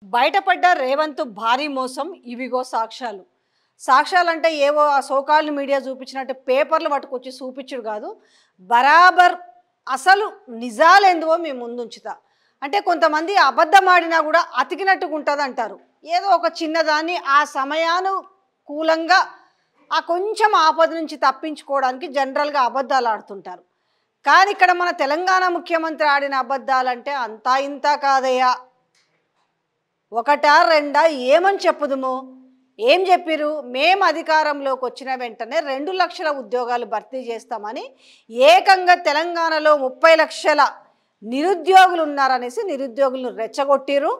బయటపడ్డ రేవంత్ భారీ మోసం ఇవిగో సాక్ష్యాలు. సాక్ష్యాలంటే ఏవో ఆ సోకాల్ మీడియా చూపించినట్టు పేపర్లు పట్టుకొచ్చి చూపించుడు కాదు. బరాబర్ అసలు నిజాలేందువో మీ ముందుంచుతా. అంటే కొంతమంది అబద్ధం ఆడినా కూడా అతికినట్టుగా ఉంటుంది అంటారు. ఏదో ఒక చిన్నదాన్ని ఆ సమయానుకూలంగా ఆ కొంచెం ఆపద నుంచి తప్పించుకోవడానికి జనరల్గా అబద్ధాలు ఆడుతుంటారు. కానీ ఇక్కడ మన తెలంగాణ ముఖ్యమంత్రి ఆడిన అబద్ధాలంటే అంతా ఇంత కాదయ్యా. ఒకటా రెండా ఏమని చెప్పుదుము? ఏం చెప్పిరు? మేము అధికారంలోకి వచ్చిన వెంటనే 2 లక్షల ఉద్యోగాలు భర్తీ చేస్తామని, ఏకంగా తెలంగాణలో 30 లక్షల నిరుద్యోగులు ఉన్నారనేసి నిరుద్యోగులను రెచ్చగొట్టిరు.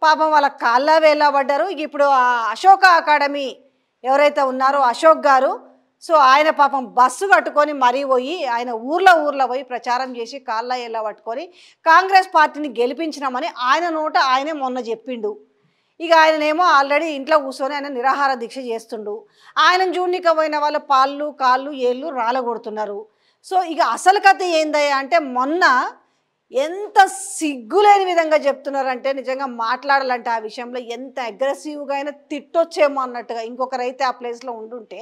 పాపం వాళ్ళ కాళ్ళ వేళ్ళబడ్డారు. ఇప్పుడు ఆ అశోక అకాడమీ ఎవరైతే ఉన్నారో అశోక్ గారు, సో ఆయన పాపం బస్సు కట్టుకొని మరీ పోయి ఆయన ఊర్లో పోయి ప్రచారం చేసి కాళ్ళ ఎలా పట్టుకొని కాంగ్రెస్ పార్టీని గెలిపించినామని ఆయన నోట ఆయనే మొన్న చెప్పిండు. ఇక ఆయననేమో ఆల్రెడీ ఇంట్లో కూర్చొని ఆయన నిరాహార దీక్ష చేస్తుండు. ఆయనను చూడనీకి పోయిన వాళ్ళు పాళ్ళు కాళ్ళు ఏళ్ళు రాలగొడుతున్నారు. సో ఇక అసలు కథ ఏందయ్యా అంటే, మొన్న ఎంత సిగ్గులేని విధంగా చెప్తున్నారంటే, నిజంగా మాట్లాడాలంటే ఆ విషయంలో ఎంత అగ్రెసివ్గా అయినా తిట్టొచ్చేమో అన్నట్టుగా. ఇంకొకరైతే ఆ ప్లేస్లో ఉండుంటే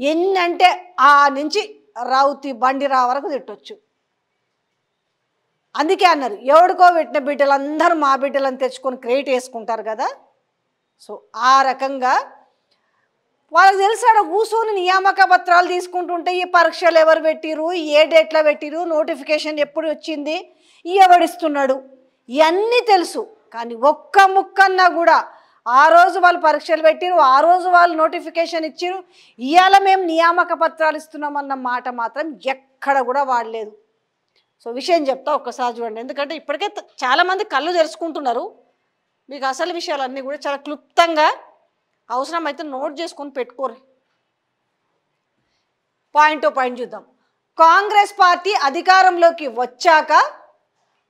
ఎన్నంటే ఆ నుంచి రౌతి బండిరా వరకు తిట్టొచ్చు. అందుకే అన్నారు, ఎవడికో పెట్టిన బిడ్డలందరూ మా బిడ్డలను తెచ్చుకొని క్రియేట్ చేసుకుంటారు కదా. సో ఆ రకంగా వాళ్ళకి తెలిసాడ కూర్చొని నియామక పత్రాలు తీసుకుంటుంటే ఈ పరీక్షలు ఎవరు పెట్టిరు, ఏ డేట్లో పెట్టిరు, నోటిఫికేషన్ ఎప్పుడు వచ్చింది, ఎవడిస్తున్నాడు, ఇవన్నీ తెలుసు. కానీ ఒక్క ముక్కన్నా కూడా ఆ రోజు వాళ్ళు పరీక్షలు పెట్టిరు, ఆ రోజు వాళ్ళు నోటిఫికేషన్ ఇచ్చిరు, ఇవాళ మేము నియామక పత్రాలు ఇస్తున్నామన్న మాట మాత్రం ఎక్కడ కూడా వాడలేదు. సో విషయం చెప్తా, ఒక్కసారి చూడండి. ఎందుకంటే ఇప్పటికే చాలామంది కళ్ళు తెరుచుకుంటున్నారు. మీకు అసలు విషయాలన్నీ కూడా చాలా క్లుప్తంగా అవసరమైతే నోట్ చేసుకొని పెట్టుకోరు. పాయింట్ టు పాయింట్ చూద్దాం. కాంగ్రెస్ పార్టీ అధికారంలోకి వచ్చాక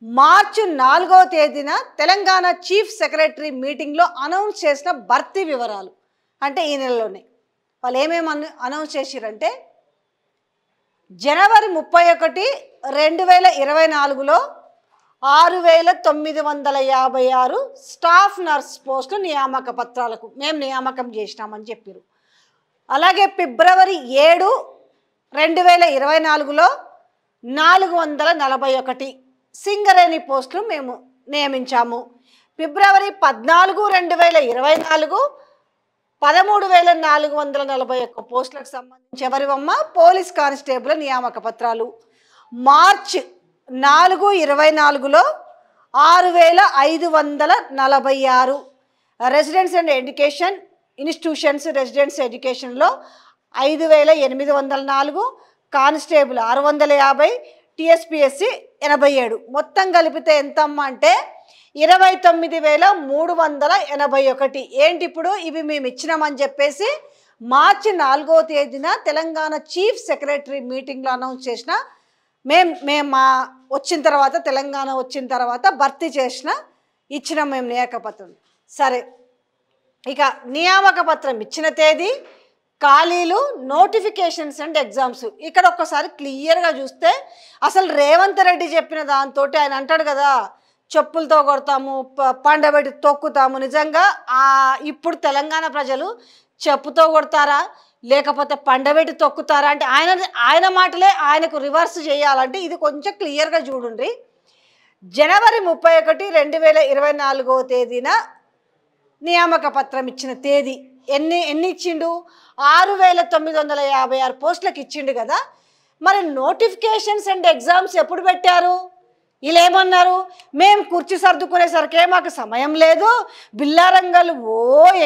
మార్చి 4వ తేదీన తెలంగాణ చీఫ్ సెక్రటరీ మీటింగ్లో అనౌన్స్ చేసిన భర్తీ వివరాలు. అంటే ఈ నెలలోనే వాళ్ళు ఏమేమి అనౌన్స్ చేసిరంటే, జనవరి 31, 2024లో 6,956 స్టాఫ్ నర్స్ పోస్టులు నియామక పత్రాలకు మేము నియామకం చేసినామని చెప్పారు. అలాగే ఫిబ్రవరి 7, 2024లో 441 సింగరేణి పోస్టులు మేము నియమించాము. ఫిబ్రవరి 14, 2024 13,441 పోస్టులకు సంబంధించి ఎవరివమ్మ పోలీస్ కానిస్టేబుల్ నియామక పత్రాలు. March 4, 2024లో 6,546 residence and education institutions residence ఎడ్యుకేషన్లో 5,804, కానిస్టేబుల్ 650, టీఎస్పీఎస్సీ 87. మొత్తం కలిపితే ఎంతమ్మా అంటే 29,381. ఏంటి ఇప్పుడు ఇవి మేము ఇచ్చినామని చెప్పేసి మార్చి 4వ తేదీన తెలంగాణ చీఫ్ సెక్రటరీ మీటింగ్లో అనౌన్స్ చేసిన, మేము వచ్చిన తర్వాత తెలంగాణ వచ్చిన తర్వాత భర్తీ చేసిన ఇచ్చినాం మేము నియామక పత్రం. సరే, ఇక నియామక పత్రం ఇచ్చిన తేదీ, ఖాళీలు, నోటిఫికేషన్స్ అండ్ ఎగ్జామ్స్. ఇక్కడ ఒక్కసారి క్లియర్గా చూస్తే అసలు రేవంత్ రెడ్డి చెప్పిన దాంతో ఆయన అంటాడు కదా, చెప్పులతో కొడతాము, పండబెట్టి తొక్కుతాము. నిజంగా ఇప్పుడు తెలంగాణ ప్రజలు చెప్పుతో కొడతారా లేకపోతే పండబెట్టి తొక్కుతారా అంటే ఆయన మాటలే ఆయనకు రివర్స్ చేయాలంటే ఇది కొంచెం క్లియర్గా చూడండి. జనవరి 31, 2024వ తేదీన నియామక పత్రం ఇచ్చిన తేదీ ఎన్ని ఇచ్చిండు? 6,956 పోస్టులకు ఇచ్చిండు కదా. మరి నోటిఫికేషన్స్ అండ్ ఎగ్జామ్స్ ఎప్పుడు పెట్టారు? వీళ్ళు ఏమన్నారు, మేము కుర్చీ సర్దుకునేసరికే మాకు సమయం లేదు, బిల్లారంగాలు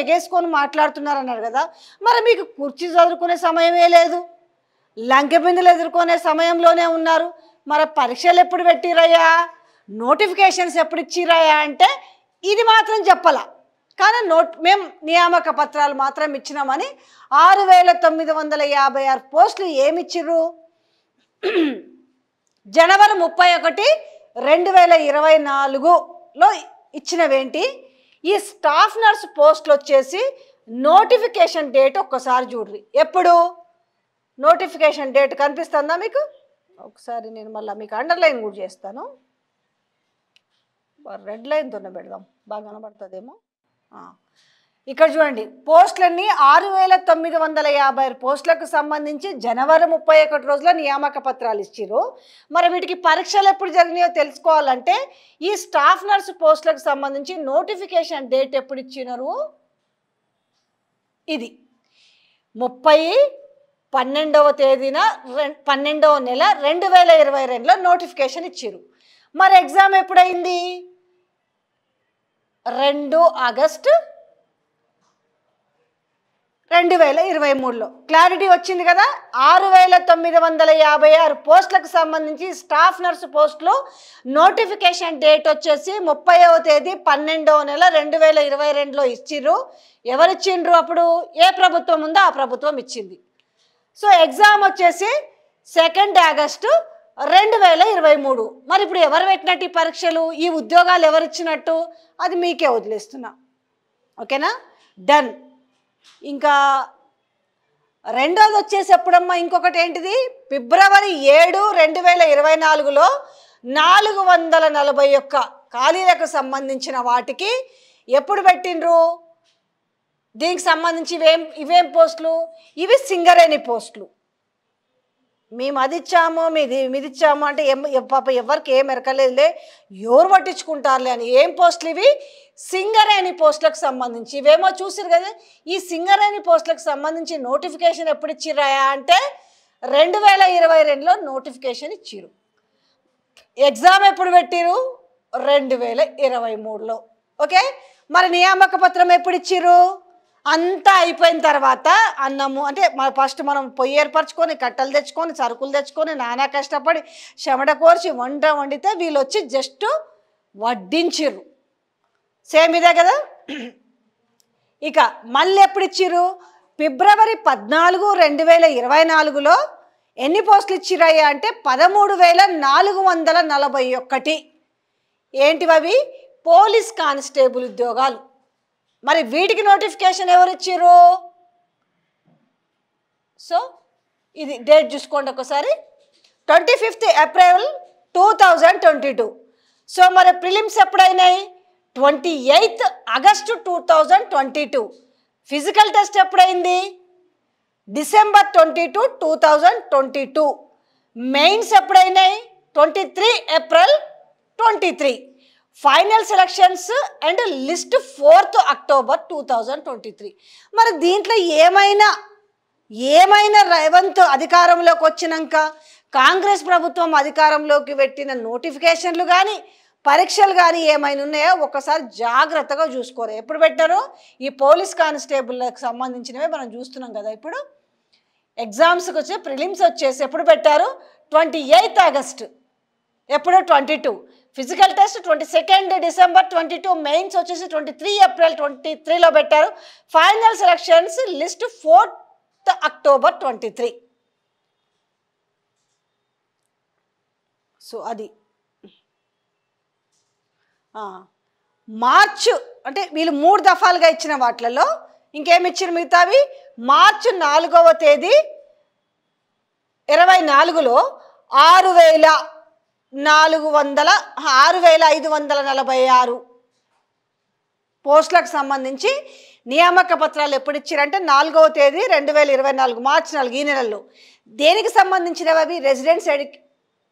ఎగేసుకొని మాట్లాడుతున్నారు అన్నారు కదా. మరి మీకు కుర్చీ చదువుకునే సమయమే లేదు, లంకె బిందులు ఎదుర్కొనే సమయంలోనే ఉన్నారు. మరి పరీక్షలు ఎప్పుడు పెట్టిరయ్యా, నోటిఫికేషన్స్ ఎప్పుడు ఇచ్చిరయ్యా అంటే ఇది మాత్రం చెప్పాల. కానీ మేము నియామక పత్రాలు మాత్రం ఇచ్చినామని 6,956 పోస్టులు ఏమిచ్చిర్రు? జనవరి 31, 2024లో ఇచ్చినవేంటి? ఈ స్టాఫ్ నర్స్ పోస్టులు వచ్చేసి నోటిఫికేషన్ డేట్ ఒక్కసారి చూడ్రి. ఎప్పుడు నోటిఫికేషన్ డేట్ కనిపిస్తుందా మీకు? ఒకసారి నేను మళ్ళీ మీకు అండర్లైన్ కూడా చేస్తాను. రెడ్ లైన్తోనే పెడదాం, బాగా కనబడుతుందేమో. ఇక్కడ చూడండి, పోస్టులన్నీ 6,956 పోస్టులకు సంబంధించి జనవరి 31 రోజుల నియామక పత్రాలు ఇచ్చిర్రు. మరి వీటికి పరీక్షలు ఎప్పుడు జరిగినాయో తెలుసుకోవాలంటే ఈ స్టాఫ్ నర్సు పోస్టులకు సంబంధించి నోటిఫికేషన్ డేట్ ఎప్పుడు ఇచ్చినారు, ఇది 30/12వ తేదీన 12వ నెల 2022లో నోటిఫికేషన్ ఇచ్చిర్రు. మరి ఎగ్జామ్ ఎప్పుడైంది, 2 ఆగస్టు 2023లో. క్లారిటీ వచ్చింది కదా. 6,956 పోస్టులకు సంబంధించి స్టాఫ్ నర్సు పోస్టులు నోటిఫికేషన్ డేట్ వచ్చేసి 30వ తేదీ 12వ నెల 2022లో ఇచ్చిర్రు. ఎవరు ఇచ్చిండ్రు అప్పుడు, ఏ ప్రభుత్వం ఉందో ఆ ప్రభుత్వం ఇచ్చింది. సో ఎగ్జామ్ వచ్చేసి 2 ఆగస్టు 2023. మరి ఇప్పుడు ఎవరు పెట్టినట్టు ఈ పరీక్షలు, ఈ ఉద్యోగాలు ఎవరు ఇచ్చినట్టు, అది మీకే వదిలేస్తున్నా. ఓకేనా, డన్. ఇంకా రెండోది వచ్చేసి ఎప్పుడమ్మా, ఇంకొకటి ఏంటిది, ఫిబ్రవరి 7, 2024లో 441 ఖాళీలకు సంబంధించిన వాటికి ఎప్పుడు పెట్టిండ్రు, దీనికి సంబంధించి ఇవేం పోస్టులు, ఇవి సింగరేణి పోస్టులు. మేము అది ఇచ్చాము మీది ఇచ్చాము అంటే పాప ఎవరికి ఏం ఎరకలేదులే, ఎవరు పట్టించుకుంటారులే అని. ఏం పోస్టులు ఇవి, సింగరేణి పోస్టులకు సంబంధించి. ఇవేమో చూసిరు కదా, ఈ సింగరేణి పోస్టులకు సంబంధించి నోటిఫికేషన్ ఎప్పుడు ఇచ్చిర్రాయా అంటే 2022లో నోటిఫికేషన్ ఇచ్చిర్రు. ఎగ్జామ్ ఎప్పుడు పెట్టిరు, 2023లో. ఓకే, మరి నియామక పత్రం ఎప్పుడు ఇచ్చిర్రు, అంతా అయిపోయిన తర్వాత అన్నము అంటే ఫస్ట్ మనం పొయ్యి ఏర్పరచుకొని, కట్టలు తెచ్చుకొని, సరుకులు తెచ్చుకొని, నానా కష్టపడి చెమట కోర్చి వండితే వీళ్ళు వచ్చి జస్ట్ వడ్డించిర్రు. సేమ్ ఇదే కదా. ఇక మళ్ళీ ఎప్పుడు ఇచ్చిర్రు, ఫిబ్రవరి 14, 2024లో ఎన్ని పోస్టులు ఇచ్చిరయ్యా అంటే 13,441. ఏంటివి అవి, పోలీస్ కానిస్టేబుల్ ఉద్యోగాలు. మరి వీటికి నోటిఫికేషన్ ఎవరు ఇచ్చిర్రు, సో ఇది డేట్ చూసుకోండి ఒకసారి, 25th ఏప్రిల్ 2022. సో మరి ప్రిలిమ్స్ ఎప్పుడైనాయి, 28th ఆగస్టు 2022. ఫిజికల్ టెస్ట్ ఎప్పుడైంది, డిసెంబర్ 22, 2022. మెయిన్స్ ఎప్పుడైనాయి, 23 April 23. Final selections and list 4th October 2023. మరి దీంట్లో ఏమైనా రేవంత్ అధికారంలోకి వచ్చినాక కాంగ్రెస్ ప్రభుత్వం అధికారంలోకి పెట్టిన నోటిఫికేషన్లు కానీ పరీక్షలు కానీ ఏమైనా ఉన్నాయో ఒకసారి జాగ్రత్తగా చూసుకోరు. ఎప్పుడు పెట్టారో ఈ పోలీస్ కానిస్టేబుల్కి సంబంధించినవే మనం చూస్తున్నాం కదా. ఇప్పుడు ఎగ్జామ్స్కి వచ్చే ప్రిలిమ్స్ వచ్చేసి ఎప్పుడు పెట్టారు, 28th ఆగస్టు, ఎప్పుడు 22. Physical test 22 December 22. మెయిన్స్ వచ్చేసి 23 ఏప్రిల్ 23లో పెట్టారు. Final selections list 4th October 23. So అది మార్చు అంటే వీళ్ళు 3 దఫాలుగా ఇచ్చిన వాటిలలో ఇంకేమి ఇచ్చారు మిగతావి. మార్చి 4వ తేదీ 2024లో 6,546 పోస్టులకు సంబంధించి నియామక పత్రాలు ఎప్పుడు ఇచ్చారంటే 4వ తేదీ 2024 మార్చి 4 ఈ నెలలో. దేనికి సంబంధించినవి అవి, residence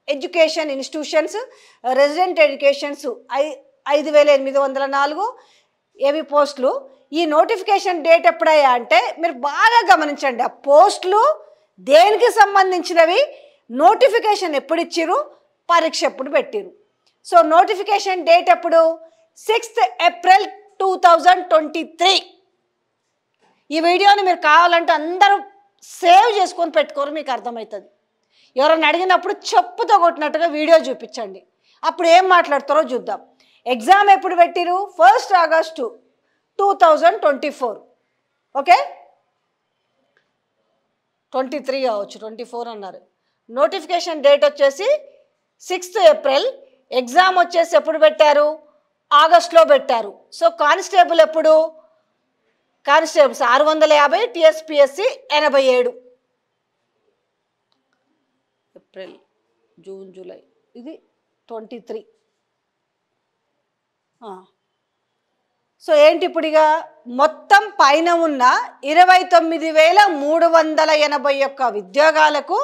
education institutions, resident educations 5,804 ఏవి పోస్టులు. ఈ నోటిఫికేషన్ డేట్ ఎప్పుడయ్యా అంటే మీరు బాగా గమనించండి, ఆ పోస్టులు దేనికి సంబంధించినవి, నోటిఫికేషన్ ఎప్పుడు ఇచ్చిర్రు, పరీక్ష ఎప్పుడు పెట్టిరు. సో నోటిఫికేషన్ డేట్ ఎప్పుడు, 6th ఏప్రిల్ 2023. ఈ వీడియోని మీరు కావాలంటే అందరూ సేవ్ చేసుకొని పెట్టుకోరు, మీకు అర్థమవుతుంది. ఎవరైనా అడిగినప్పుడు చెప్పుతో కొట్టినట్టుగా వీడియో చూపించండి, అప్పుడు ఏం మాట్లాడతారో చూద్దాం. ఎగ్జామ్ ఎప్పుడు పెట్టిరు, 1st ఆగస్టు 2024. ఓకే, 23 కావచ్చు, 24 అన్నారు. నోటిఫికేషన్ డేట్ వచ్చేసి 6th ఏప్రిల్. ఎగ్జామ్ వచ్చేసి ఎప్పుడు పెట్టారు, ఆగస్టులో పెట్టారు. సో కానిస్టేబుల్ ఎప్పుడు, constables 650, TSPSC 87. April, June, July, ఇది 23. సో ఏంటి ఇప్పుడు ఇక మొత్తం పైన ఉన్న 29,381 ఉద్యోగాలకు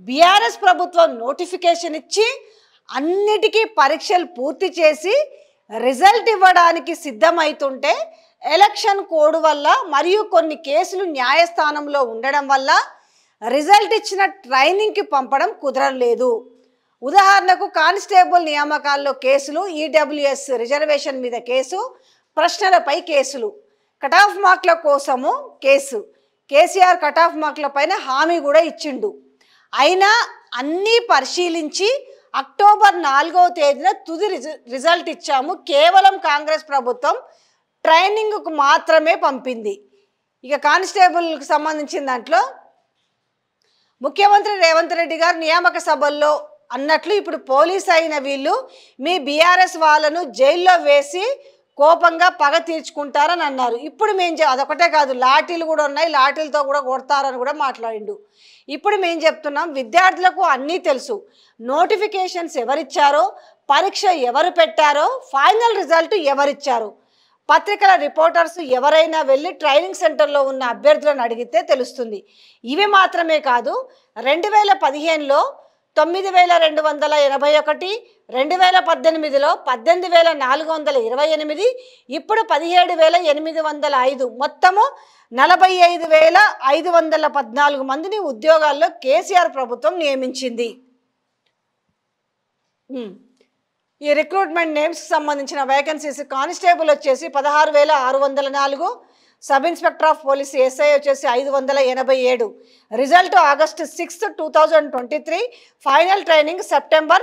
బీఆర్ఎస్ ప్రభుత్వం నోటిఫికేషన్ ఇచ్చి అన్నిటికీ పరీక్షలు పూర్తి చేసి రిజల్ట్ ఇవ్వడానికి సిద్ధమవుతుంటే ఎలక్షన్ కోడ్ వల్ల మరియు కొన్ని కేసులు న్యాయస్థానంలో ఉండడం వల్ల రిజల్ట్ ఇచ్చిన ట్రైనింగ్కి పంపడం కుదరలేదు. ఉదాహరణకు కానిస్టేబుల్ నియామకాల్లో కేసులు, ఈడబ్ల్యూఎస్ రిజర్వేషన్ మీద కేసు, ప్రశ్నలపై కేసులు, కటాఫ్ మార్కుల కోసము కేసు, కేసీఆర్ కటాఫ్ మార్కుల పైన హామీ కూడా ఇచ్చిండు. అయినా అన్నీ పరిశీలించి అక్టోబర్ 4వ తేదీన తుది రిజల్ట్ ఇచ్చాము. కేవలం కాంగ్రెస్ ప్రభుత్వం ట్రైనింగ్కు మాత్రమే పంపింది. ఇక కానిస్టేబుల్కి సంబంధించిన దాంట్లో ముఖ్యమంత్రి రేవంత్ రెడ్డి గారు నియామక సభల్లో అన్నట్లు ఇప్పుడు పోలీస్ అయిన వీళ్ళు మీ బీఆర్ఎస్ వాళ్ళను జైల్లో వేసి కోపంగా పగ తీర్చుకుంటారని అన్నారు. ఇప్పుడు అదొకటే కాదు, లాఠీలు కూడా ఉన్నాయి, లాఠీలతో కూడా కొడతారని కూడా మాట్లాడిండు. ఇప్పుడు మేము చెప్తున్నాం, విద్యార్థులకు అన్నీ తెలుసు. నోటిఫికేషన్స్ ఎవరిచ్చారో, పరీక్ష ఎవరు పెట్టారో, ఫైనల్ రిజల్ట్ ఎవరిచ్చారో పత్రికల రిపోర్టర్స్ ఎవరైనా వెళ్ళి ట్రైనింగ్ సెంటర్లో ఉన్న అభ్యర్థులను అడిగితే తెలుస్తుంది. ఇవి మాత్రమే కాదు, 2015లో 9,281, 2018లో 18,428, ఇప్పుడు 17,805, మొత్తము 45,514 మందిని ఉద్యోగాల్లో కేసీఆర్ ప్రభుత్వం నియమించింది. ఈ రిక్రూట్మెంట్ నేమ్స్కి సంబంధించిన వేకెన్సీస్ కానిస్టేబుల్ వచ్చేసి 16,604, sub inspector of police SI వచ్చేసి 587. Result August 6, 2023, final training September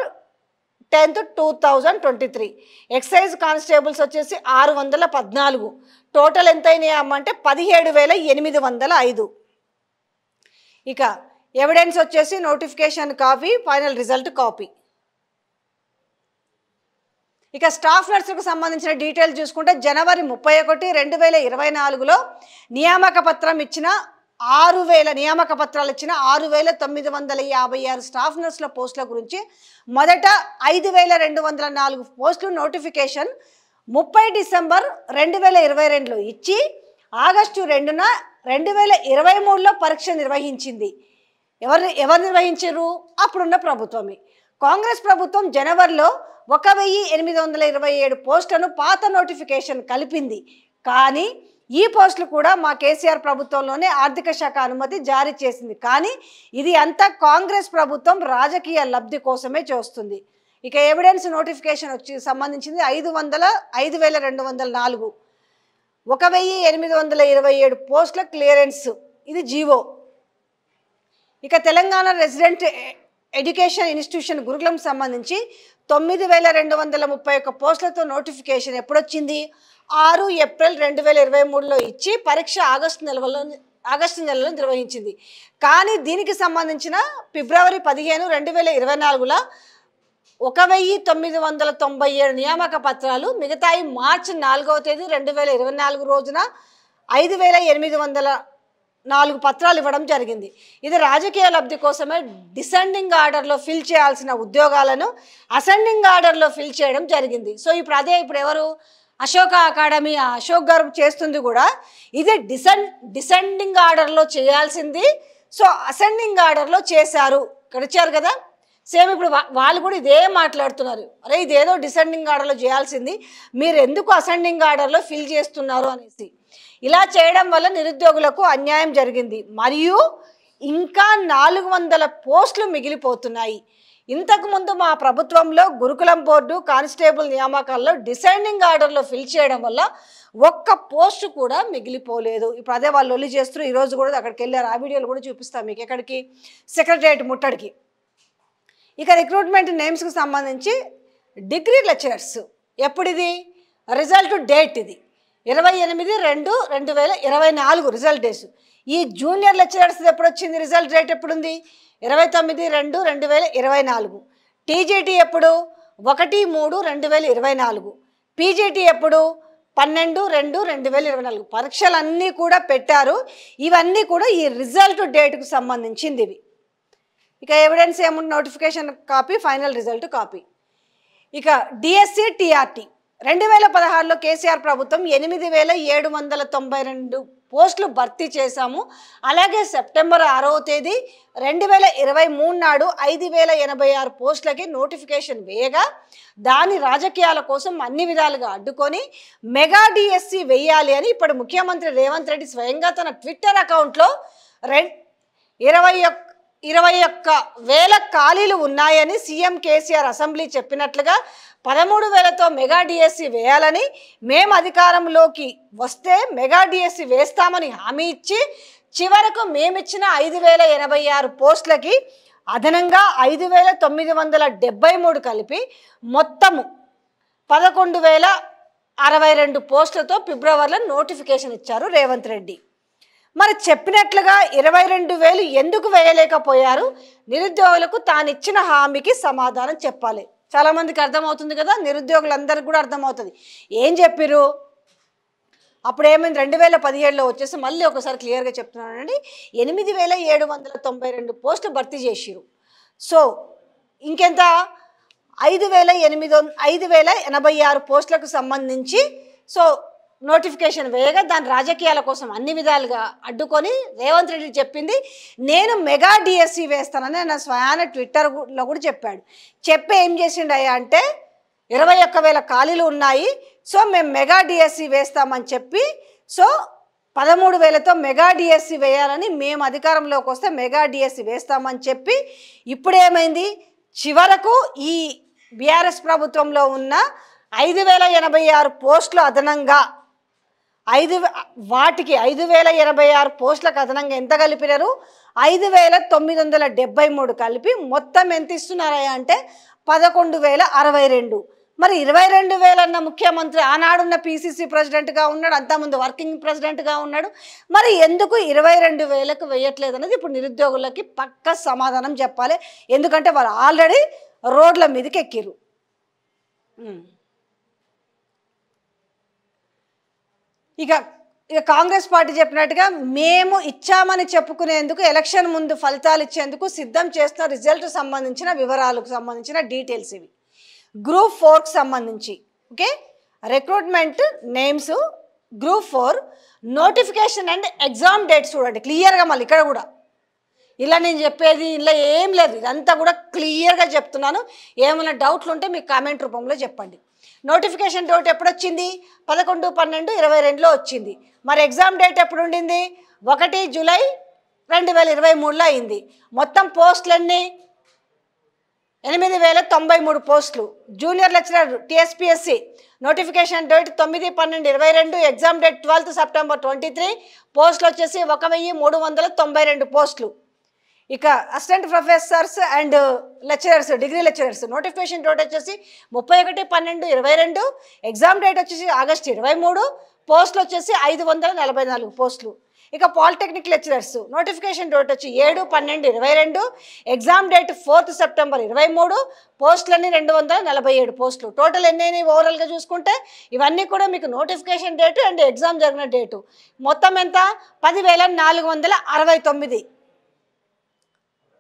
10, 2023. Excise constables వచ్చేసి 614. టోటల్ ఎంత అయినాయి అంటే 17,805. ఇక ఎవిడెన్స్ వచ్చేసి notification copy, final result copy. ఇక స్టాఫ్ నర్సులకు సంబంధించిన డీటెయిల్స్ చూసుకుంటే జనవరి 31, 2024లో నియామక పత్రాలు ఇచ్చిన 6,956 స్టాఫ్ నర్సుల పోస్టుల గురించి మొదట 5,204 పోస్టులు నోటిఫికేషన్ 30 డిసెంబర్ 2022లో ఇచ్చి ఆగస్టు 2న 2023లో పరీక్ష నిర్వహించింది. ఎవరు నిర్వహించారు? అప్పుడున్న ప్రభుత్వమే. కాంగ్రెస్ ప్రభుత్వం జనవరిలో 1,827 పోస్టులను పాత నోటిఫికేషన్ కలిపింది. కానీ ఈ పోస్టులు కూడా మా కేసీఆర్ ప్రభుత్వంలోనే ఆర్థిక శాఖ అనుమతి జారీ చేసింది. కానీ ఇది అంతా కాంగ్రెస్ ప్రభుత్వం రాజకీయ లబ్ధి కోసమే చేస్తుంది. ఇక ఎవిడెన్స్ నోటిఫికేషన్ సంబంధించింది 5,204, 1,827 పోస్టుల క్లియరెన్స్, ఇది జీవో. ఇక తెలంగాణ రెసిడెంట్ ఎడ్యుకేషన్ ఇన్స్టిట్యూషన్ గురుకులం సంబంధించి 9,231 పోస్టులతో నోటిఫికేషన్ ఎప్పుడొచ్చింది? 6 ఏప్రిల్ 2023లో ఇచ్చి పరీక్ష ఆగస్టు నెలలో నిర్వహించింది. కానీ దీనికి సంబంధించిన ఫిబ్రవరి 15, 2024లో 1,997 నియామక పత్రాలు, మిగతాయి మార్చి 4వ తేదీ 2024 రోజున 5,804 పత్రాలు ఇవ్వడం జరిగింది. ఇది రాజకీయ లబ్ధి కోసమే డిసెండింగ్ ఆర్డర్లో ఫిల్ చేయాల్సిన ఉద్యోగాలను అసెండింగ్ ఆర్డర్లో ఫిల్ చేయడం జరిగింది. సో ఇప్పుడు ఎవరు? అశోక అకాడమీ, అశోక్ గారు చేస్తుంది కూడా ఇది డిసెండింగ్ ఆర్డర్లో చేయాల్సింది. సో అసెండింగ్ ఆర్డర్లో చేశారు, ఇక్కడ ఇచ్చారు కదా. సేమ్ ఇప్పుడు వాళ్ళు కూడా ఇదే మాట్లాడుతున్నారు, అరే ఇదేదో డిసెండింగ్ ఆర్డర్లో చేయాల్సింది, మీరు ఎందుకు అసెండింగ్ ఆర్డర్లో ఫిల్ చేస్తున్నారు అనేసి. ఇలా చేయడం వల్ల నిరుద్యోగులకు అన్యాయం జరిగింది మరియు ఇంకా 400 పోస్టులు మిగిలిపోతున్నాయి. ఇంతకుముందు మా ప్రభుత్వంలో గురుకులం బోర్డు కానిస్టేబుల్ నియామకాల్లో డిసెండింగ్ ఆర్డర్లో ఫిల్ చేయడం వల్ల ఒక్క పోస్టు కూడా మిగిలిపోలేదు. ఇప్పుడు అదే వాళ్ళు ఒల్లి చేస్తున్నారు. ఈరోజు కూడా అక్కడికి వెళ్ళారు, ఆ వీడియోలు కూడా చూపిస్తాం మీకు. ఎక్కడికి? సెక్రటరియట్ ముట్టడికి. ఇక రిక్రూట్మెంట్ నేమ్స్కి సంబంధించి డిగ్రీ లెక్చరర్స్ ఎప్పుడిది? రిజల్ట్ డేట్ ఇది 28/2/2024 రిజల్ట్ డేస్. ఈ జూనియర్ లెక్చరర్స్ ఎప్పుడు వచ్చింది? Result date ఎప్పుడుంది? 29/2/2024. టీజీటీ ఎప్పుడు? 1/3/2024. పీజీటీ ఎప్పుడు? 12/2/2024. పరీక్షలన్నీ కూడా పెట్టారు. ఇవన్నీ కూడా ఈ రిజల్ట్ డేట్కు సంబంధించింది ఇవి. ఇక ఎవిడెన్స్ ఏముంది? Notification copy, final result copy. ఇక డిఎస్సి టీఆర్టీ 2016లో కేసీఆర్ ప్రభుత్వం 8792 పోస్టులు భర్తీ చేశాము. అలాగే సెప్టెంబర్ 6వ తేదీ 2023 నాడు 5086 పోస్టులకి నోటిఫికేషన్ వేయగా దాని రాజకీయాల కోసం అన్ని విధాలుగా అడ్డుకొని మెగా డిఎస్సి వేయాలి అని ఇప్పుడు ముఖ్యమంత్రి రేవంత్ రెడ్డి స్వయంగా తన ట్విట్టర్ అకౌంట్లో 21,000 ఖాళీలు ఉన్నాయని సీఎం కేసీఆర్ అసెంబ్లీ చెప్పినట్లుగా 13,000తో మెగా డిఎస్సి వేయాలని, మేము అధికారంలోకి వస్తే మెగా డిఎస్సి వేస్తామని హామీ ఇచ్చి చివరకు మేమిచ్చిన 5086 పోస్టులకి అదనంగా 5,973 కలిపి మొత్తము 11,062 పోస్టులతో ఫిబ్రవరిలో నోటిఫికేషన్ ఇచ్చారు రేవంత్ రెడ్డి. మరి చెప్పినట్లుగా 22,000 ఎందుకు వేయలేకపోయారు? నిరుద్యోగులకు తానిచ్చిన హామీకి సమాధానం చెప్పాలి. చాలామందికి అర్థమవుతుంది కదా, నిరుద్యోగులందరికీ కూడా అర్థమవుతుంది. ఏం చెప్పిరు? అప్పుడు ఏమైంది? 2017లో వచ్చేసి మళ్ళీ ఒకసారి క్లియర్గా చెప్తున్నానండి, 8,792 పోస్టులు భర్తీ చేసిరు. సో ఇంకెంత? 5,086 పోస్టులకు సంబంధించి సో నోటిఫికేషన్ వేయగా దాని రాజకీయాల కోసం అన్ని విధాలుగా అడ్డుకొని రేవంత్ రెడ్డి చెప్పింది నేను మెగా డిఎస్సి వేస్తానని నా స్వయాన ట్విట్టర్లో కూడా చెప్పాడు. చెప్పి ఏం చేసిండయ్యా అంటే 21,000 ఖాళీలు ఉన్నాయి, సో మేము మెగా డిఎస్సి వేస్తామని చెప్పి సో 13,000తో మెగా డిఎస్సి వేయాలని, మేము అధికారంలోకి వస్తే మెగా డిఎస్సి వేస్తామని చెప్పి ఇప్పుడు ఏమైంది? చివరకు ఈ బీఆర్ఎస్ ప్రభుత్వంలో ఉన్న 5,086 పోస్టులు అదనంగా 5,086 పోస్టులకు అదనంగా ఎంత కలిపినారు? 5,973 కలిపి మొత్తం ఎంత ఇస్తున్నారా అంటే 11,062. మరి 22,000 అన్న ముఖ్యమంత్రి ఆనాడున్న పిసిసి ప్రెసిడెంట్గా ఉన్నాడు, అంతకుముందు వర్కింగ్ ప్రెసిడెంట్గా ఉన్నాడు. మరి ఎందుకు 22,000కు వేయట్లేదు అనేది ఇప్పుడు నిరుద్యోగులకి పక్క సమాధానం చెప్పాలి. ఎందుకంటే వాళ్ళు ఆల్రెడీ రోడ్ల మీదకి ఎక్కిరు. ఇక కాంగ్రెస్ పార్టీ చెప్పినట్టుగా మేము ఇచ్చామని చెప్పుకునేందుకు ఎలక్షన్ ముందు ఫలితాలు ఇచ్చేందుకు సిద్ధం చేస్తున్న రిజల్ట్ సంబంధించిన వివరాలకు సంబంధించిన డీటెయిల్స్ ఇవి. గ్రూప్ 4కి సంబంధించి okay, recruitment names group 4 notification and exam dates చూడండి క్లియర్గా. మళ్ళీ ఇక్కడ కూడా ఇలా నేను చెప్పేది ఇలా ఏం లేదు, ఇదంతా కూడా క్లియర్గా చెప్తున్నాను. ఏమైనా డౌట్లు ఉంటే మీకు కామెంట్ రూపంలో చెప్పండి. నోటిఫికేషన్ డేట్ ఎప్పుడు వచ్చింది? 11/12/22లో వచ్చింది. మరి ఎగ్జామ్ డేట్ ఎప్పుడు ఉండింది? 1 జూలై 2023లో అయింది. మొత్తం పోస్టులన్నీ 8,093 పోస్టులు. Junior lecturer TSPSC notification date 9/12/22, exam date 12th September 23. పోస్టులు వచ్చేసి 1,392 పోస్టులు. ఇక assistant professors and lecturers, degree lecturers notification date వచ్చేసి 31/12/22, ఎగ్జామ్ డేట్ వచ్చేసి ఆగస్టు 23, పోస్టులు వచ్చేసి 544 పోస్టులు. ఇక పాలిటెక్నిక్ లెక్చరర్స్ నోటిఫికేషన్ డేట్ వచ్చి 7/12/22, ఎగ్జామ్ డేట్ 4th September 23, పోస్టులన్నీ 247 పోస్టులు. టోటల్ ఎన్ని ఓవరాల్గా చూసుకుంటే ఇవన్నీ కూడా మీకు నోటిఫికేషన్ డేటు అండ్ ఎగ్జామ్ జరిగిన డేటు మొత్తం ఎంత? 10,469.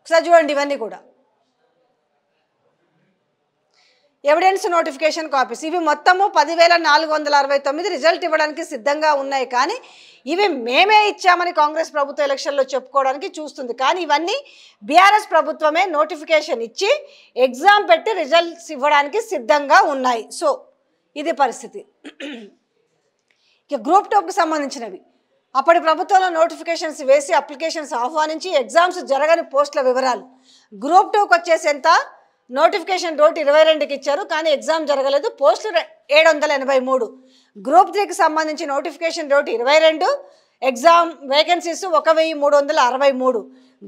ఒకసారి చూడండి, ఇవన్నీ కూడా ఎవిడెన్స్ నోటిఫికేషన్ కాపీస్. ఇవి మొత్తము 10,469 రిజల్ట్ ఇవ్వడానికి సిద్ధంగా ఉన్నాయి. కానీ ఇవి మేమే ఇచ్చామని కాంగ్రెస్ ప్రభుత్వం ఎలక్షన్లో చెప్పుకోవడానికి చూస్తుంది. కానీ ఇవన్నీ బీఆర్ఎస్ ప్రభుత్వమే నోటిఫికేషన్ ఇచ్చి ఎగ్జామ్ పెట్టి రిజల్ట్స్ ఇవ్వడానికి సిద్ధంగా ఉన్నాయి. సో ఇది పరిస్థితి. ఇక గ్రూప్ 2కి సంబంధించినవి అప్పటి ప్రభుత్వంలో నోటిఫికేషన్స్ వేసి అప్లికేషన్స్ ఆహ్వానించి ఎగ్జామ్స్ జరగని పోస్టుల వివరాలు. గ్రూప్ 2కి వచ్చేసి ఎంత? నోటిఫికేషన్ డేట్ 22కి ఇచ్చారు, కానీ ఎగ్జామ్ జరగలేదు. పోస్టులు 783. గ్రూప్ 3కి సంబంధించి notification date 22, exam vacancies 1,363.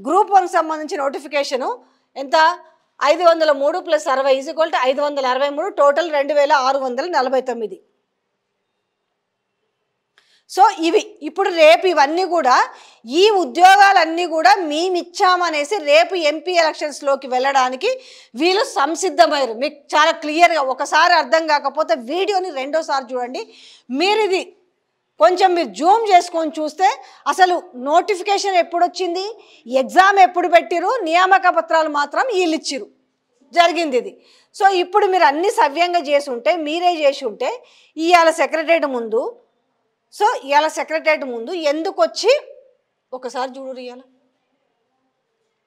Group 1కి సంబంధించి నోటిఫికేషను ఎంత? 503 + 60 = 563, టోటల్ 2,649. సో ఇవి ఇప్పుడు రేపు ఇవన్నీ కూడా ఈ ఉద్యోగాలన్నీ కూడా మేమిచ్చామనేసి రేపు ఎంపీ ఎలక్షన్స్లోకి వెళ్ళడానికి వీళ్ళు సంసిద్ధమయ్యారు. మీకు చాలా క్లియర్గా ఒకసారి అర్థం కాకపోతే వీడియోని రెండోసారి చూడండి. మీరు ఇది కొంచెం మీరు జూమ్ చేసుకొని చూస్తే అసలు నోటిఫికేషన్ ఎప్పుడు వచ్చింది, ఎగ్జామ్ ఎప్పుడు పెట్టిరు, నియామక పత్రాలు మాత్రం వీళ్ళు ఇచ్చిరు, జరిగింది ఇది. సో ఇప్పుడు మీరు అన్ని సవ్యంగా చేసి ఉంటే, మీరే చేసి ఉంటే ఇవాళ సెక్రటరేట్ ముందు, సో ఇవాళ సెక్రటరేట్ ముందు ఎందుకు వచ్చి ఒకసారి చూడు, ఇవాళ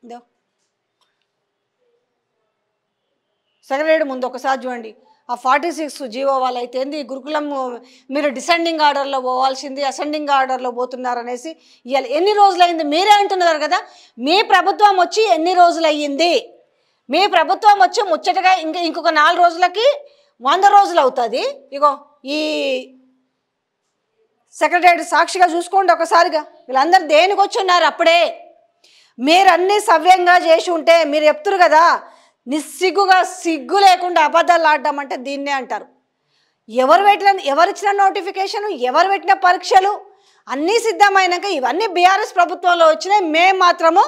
ఇదో సెక్రటరేట్ ముందు ఒకసారి చూడండి. ఆ 46 జీవో వాళ్ళు అయితే ఏంది, గురుకులం మీరు డిసెండింగ్ ఆర్డర్లో పోవాల్సింది అసెండింగ్ ఆర్డర్లో పోతున్నారు అనేసి ఇవాళ ఎన్ని రోజులైంది మీరే అంటున్నారు కదా. మీ ప్రభుత్వం వచ్చి ఎన్ని రోజులు అయ్యింది? మీ ప్రభుత్వం వచ్చి ముచ్చటగా ఇంకొక 4 రోజులకి 100 రోజులు అవుతుంది. ఇగో ఈ సెక్రటరీ సాక్షిగా చూసుకోండి ఒకసారిగా. వీళ్ళందరూ దేనికి వచ్చి ఉన్నారు? అప్పుడే మీరు అన్నీ సవ్యంగా చేసి ఉంటే, మీరు చెప్తురు కదా నిస్సిగ్గుగా, సిగ్గు లేకుండా అబద్ధాలు ఆడడం అంటే దీన్నే అంటారు. ఎవరిచ్చిన నోటిఫికేషను, ఎవరు పెట్టిన పరీక్షలు అన్నీ సిద్ధమైనాక ఇవన్నీ బీఆర్ఎస్ ప్రభుత్వంలో వచ్చినాయి. మేము మాత్రము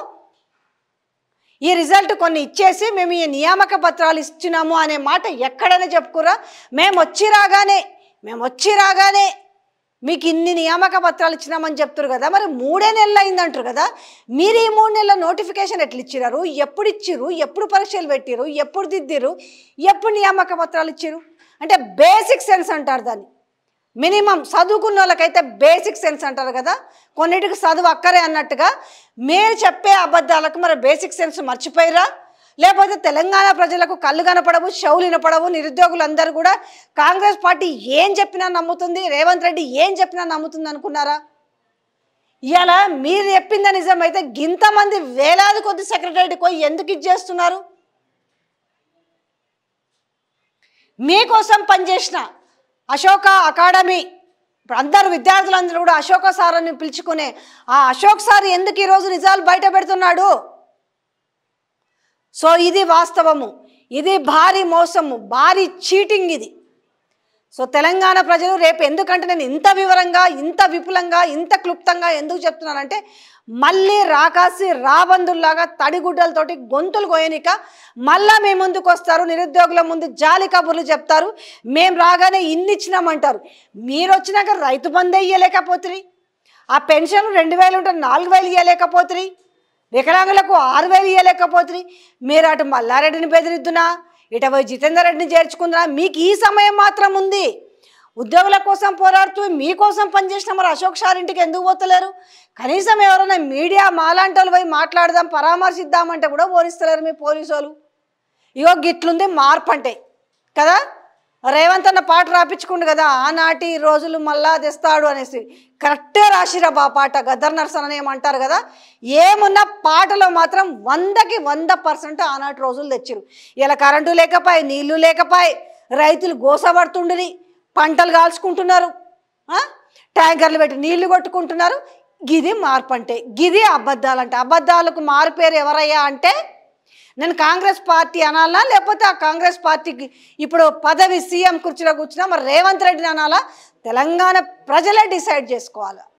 ఈ రిజల్ట్ కొన్ని ఇచ్చేసి మేము ఈ నియామక పత్రాలు ఇచ్చినాము అనే మాట ఎక్కడైనా చెప్పుకురా? మేము వచ్చి రాగానే మీకు ఇన్ని నియామక పత్రాలు ఇచ్చినామని చెప్తారు కదా. మరి 3 నెలలు అయిందంటారు కదా. మీరు ఈ 3 నెలల నోటిఫికేషన్ ఎట్లా ఇచ్చినారు? ఎప్పుడు ఇచ్చిర్రు? ఎప్పుడు పరీక్షలు పెట్టిరు? ఎప్పుడు దిద్దిరు? ఎప్పుడు నియామక పత్రాలు ఇచ్చిరు? అంటే బేసిక్ సెన్స్ అంటారు దాన్ని. మినిమం చదువుకున్న వాళ్ళకైతే బేసిక్ సెన్స్ అంటారు కదా. కొన్నిటికి చదువు అక్కరే అన్నట్టుగా మీరు చెప్పే అబద్ధాలకు మరి బేసిక్ సెన్స్ మర్చిపోయిరా? లేకపోతే తెలంగాణ ప్రజలకు కళ్ళు కనపడవు, చెవులు వినపడవు, నిరుద్యోగులందరూ కూడా కాంగ్రెస్ పార్టీ ఏం చెప్పినా నమ్ముతుంది, రేవంత్ రెడ్డి ఏం చెప్పినా నమ్ముతుంది అనుకున్నారా? ఇవాళ మీరు చెప్పింది నిజమైతే గింతమంది వేలాది కొద్ది సెక్రటరీకి పోయి ఎందుకు ఇచ్చేస్తున్నారు? మీకోసం పనిచేసిన అశోక అకాడమీ, ఇప్పుడు అందరు విద్యార్థులందరూ కూడా అశోక సార్ అని పిలుచుకునే ఆ అశోక్ సార్ ఎందుకు ఈరోజు నిజాలు బయట పెడుతున్నాడు? సో ఇది వాస్తవము, ఇది భారీ మోసము, భారీ చీటింగ్ ఇది. సో తెలంగాణ ప్రజలు రేపు, ఎందుకంటే నేను ఇంత వివరంగా, ఇంత విపులంగా, ఇంత క్లుప్తంగా ఎందుకు చెప్తున్నానంటే మళ్ళీ రాకాసి రాబందుల్లాగా తడిగుడ్డలతోటి గొంతులు కోయనిక మళ్ళా మీ ముందుకు వస్తారు, నిరుద్యోగుల ముందు జాలి కబుర్లు చెప్తారు. మేము రాగానే ఇన్ని ఇచ్చినామంటారు. మీరు వచ్చినాక రైతు బంధు ఇయ్యలేకపోతుంది, ఆ పెన్షన్ 2000 ఉంటే 4000 ఇయ్యలేకపోతుంది, వికలాంగులకు 6000 ఇయ్యలేకపోతుంది. మీరు అటు మల్లారెడ్డిని బెదిరిద్దునా, ఇటు పోయి జితేందర్ రెడ్డిని చేర్చుకుందా? మీకు ఈ సమయం మాత్రం ఉంది. ఉద్యోగుల కోసం పోరాడుతూ మీకోసం పనిచేసిన మరి అశోక్ సార్ ఇంటికి ఎందుకు పోతలేరు? కనీసం ఎవరైనా మీడియా మాలాంటి వాళ్ళు పోయి మాట్లాడదాం, పరామర్శిద్దామంటే కూడా ఓరిస్తలేరు మీ పోలీసు వాళ్ళు. ఇగో గిట్లుంది మార్పు అంటే కదా. రేవంత్ అన్న పాట రాపించుకుండు కదా, ఆనాటి రోజులు మళ్ళా తెస్తాడు అనేసి. కరెక్ట్గా రాసిరా బా పాట, గద్దర్ నర్సన్ అని ఏమంటారు కదా. ఏమున్న పాటలో మాత్రం 100కి 100% ఆనాటి రోజులు తెచ్చిరు. ఇలా కరెంటు లేకపోయి, నీళ్లు లేకపోయి, రైతులు గోసపడుతుండ్రి, పంటలు కాల్చుకుంటున్నారు, ట్యాంకర్లు పెట్టి నీళ్లు కొట్టుకుంటున్నారు. గిది మార్పు అంటే, గిది అబద్ధాలు అంటే. అబద్ధాలకు మారుపేరు ఎవరయ్యా అంటే నేను కాంగ్రెస్ పార్టీ అనాలా, లేకపోతే ఆ కాంగ్రెస్ పార్టీకి ఇప్పుడు పదవి సీఎం కుర్చీలో కూర్చున్నా మరి రేవంత్ రెడ్డిని అనాలా? తెలంగాణ ప్రజలే డిసైడ్ చేసుకోవాలి.